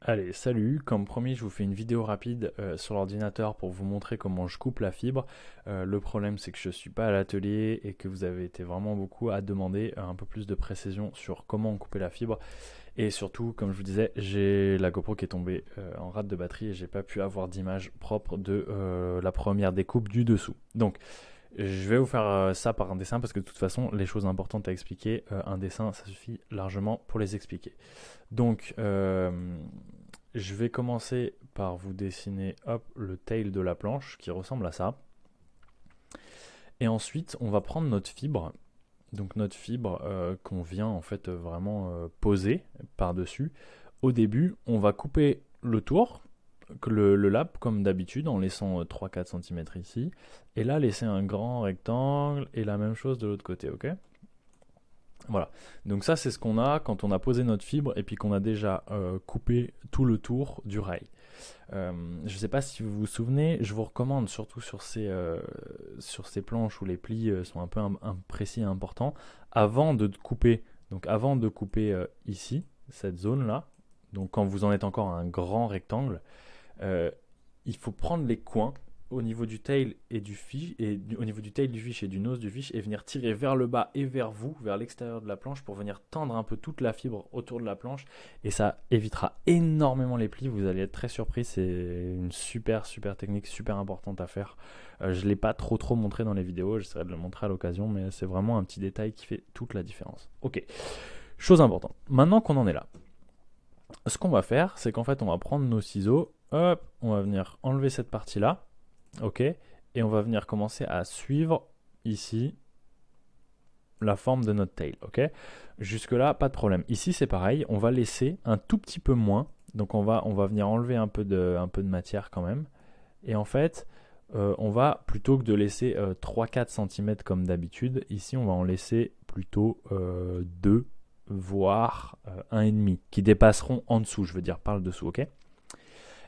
Allez, salut, comme promis, je vous fais une vidéo rapide sur l'ordinateur pour vous montrer comment je coupe la fibre. Le problème, c'est que je ne suis pas à l'atelier et que vous avez été vraiment beaucoup à demander un peu plus de précision sur comment couper la fibre. Et surtout, comme je vous disais, j'ai la GoPro qui est tombée en rate de batterie et j'ai pas pu avoir d'image propre de la première découpe du dessous. Donc, je vais vous faire ça par un dessin parce que de toute façon, les choses importantes à expliquer, un dessin, ça suffit largement pour les expliquer. Donc, je vais commencer par vous dessiner le tail de la planche qui ressemble à ça. Et ensuite, on va prendre notre fibre. Donc notre fibre qu'on vient en fait vraiment poser par-dessus. Au début, on va couper le tour, le lap comme d'habitude en laissant 3-4 cm ici. Et là, laisser un grand rectangle et la même chose de l'autre côté, ok ? Voilà, donc ça c'est ce qu'on a quand on a posé notre fibre et puis qu'on a déjà coupé tout le tour du rail. Je ne sais pas si vous vous souvenez, je vous recommande surtout sur ces planches où les plis sont un peu imprécis et importants, avant de couper, ici, cette zone-là, donc quand vous en êtes encore à un grand rectangle, il faut prendre les coins au niveau du tail et du fiche au niveau du tail du fiche et du nose du fiche et venir tirer vers le bas et vers vous, vers l'extérieur de la planche pour venir tendre un peu toute la fibre autour de la planche et ça évitera énormément les plis. Vous allez être très surpris, c'est une super technique, super importante à faire. Je l'ai pas trop montré dans les vidéos, j'essaierai de le montrer à l'occasion, mais c'est vraiment un petit détail qui fait toute la différence. Ok, chose importante, maintenant qu'on en est là, ce qu'on va faire, c'est qu'en fait on va prendre nos ciseaux, hop, on va venir enlever cette partie là. Ok, et on va venir commencer à suivre ici la forme de notre tail. Ok, jusque là pas de problème. Ici c'est pareil, on va laisser un tout petit peu moins, donc on va venir enlever un peu de matière quand même. Et en fait, on va plutôt que de laisser 3-4 cm comme d'habitude, ici on va en laisser plutôt 2 voire 1,5 qui dépasseront en dessous, je veux dire par le dessous. Ok.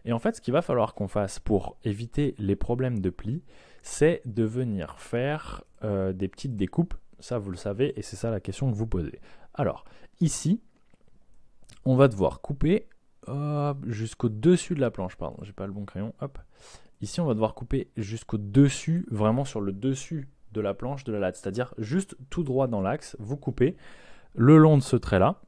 Et en fait, ce qu'il va falloir qu'on fasse pour éviter les problèmes de plis, c'est de venir faire des petites découpes. Ça, vous le savez, et c'est ça la question que vous posez. Alors, ici, on va devoir couper jusqu'au dessus de la planche. Pardon, j'ai pas le bon crayon. Hop. Ici, on va devoir couper jusqu'au dessus, vraiment sur le dessus de la planche de la latte. C'est-à-dire juste tout droit dans l'axe, vous coupez le long de ce trait-là.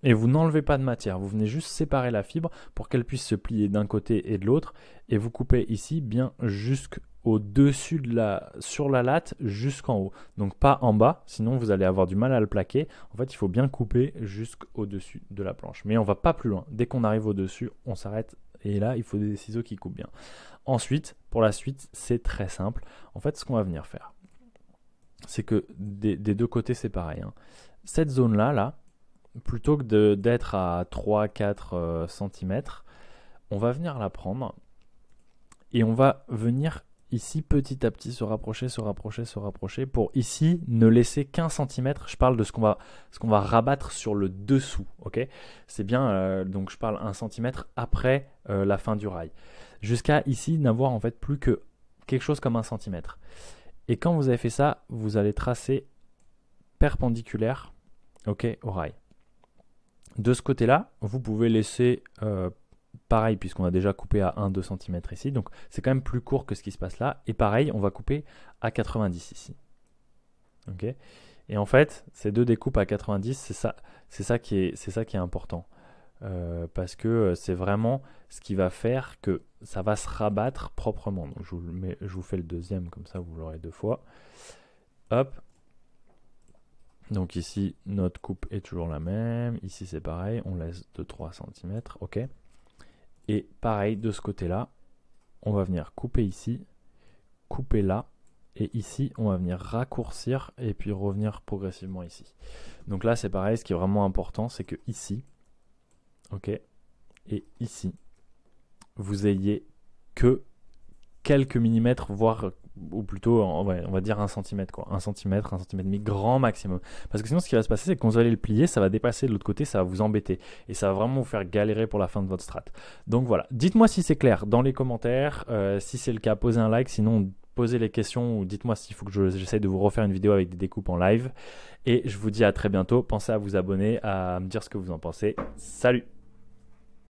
Et vous n'enlevez pas de matière, vous venez juste séparer la fibre pour qu'elle puisse se plier d'un côté et de l'autre. Et vous coupez ici bien jusqu'au dessus sur la latte jusqu'en haut. Donc pas en bas, sinon vous allez avoir du mal à le plaquer. En fait, il faut bien couper jusqu'au dessus de la planche. Mais on va pas plus loin. Dès qu'on arrive au dessus, on s'arrête. Et là, il faut des ciseaux qui coupent bien. Ensuite, pour la suite, c'est très simple. En fait, ce qu'on va venir faire, c'est que des deux côtés, c'est pareil. Cette zone-là, plutôt que d'être à 3-4 cm, on va venir la prendre et on va venir ici petit à petit se rapprocher pour ici ne laisser qu'1 cm. Je parle de ce qu'on va rabattre sur le dessous. Ok, c'est bien, donc je parle 1 cm après la fin du rail. Jusqu'à ici n'avoir en fait plus que quelque chose comme 1 cm. Et quand vous avez fait ça, vous allez tracer perpendiculaire, ok, au rail. De ce côté-là, vous pouvez laisser pareil, puisqu'on a déjà coupé à 1-2 cm ici. Donc, c'est quand même plus court que ce qui se passe là. Et pareil, on va couper à 90 ici. Ok. Et en fait, ces deux découpes à 90, c'est ça qui est important. Parce que c'est vraiment ce qui va faire que ça va se rabattre proprement. Donc, je vous fais le deuxième, comme ça, vous l'aurez 2 fois. Hop. Donc ici, notre coupe est toujours la même. Ici, c'est pareil. On laisse 2-3 cm. OK. Et pareil, de ce côté-là, on va venir couper ici, couper là. Et ici, on va venir raccourcir et puis revenir progressivement ici. Donc là, c'est pareil. Ce qui est vraiment important, c'est que ici, OK, et ici, vous ayez que quelques millimètres, voire ou plutôt on va dire 1 cm quoi, 1 cm, 1 cm et demi grand maximum, parce que sinon ce qui va se passer c'est que quand vous allez le plier ça va dépasser de l'autre côté, ça va vous embêter et ça va vraiment vous faire galérer pour la fin de votre strat. Donc voilà, dites-moi si c'est clair dans les commentaires, si c'est le cas posez un like, sinon posez les questions ou dites-moi s'il faut que j'essaye de vous refaire une vidéo avec des découpes en live et je vous dis à très bientôt, pensez à vous abonner, à me dire ce que vous en pensez. Salut!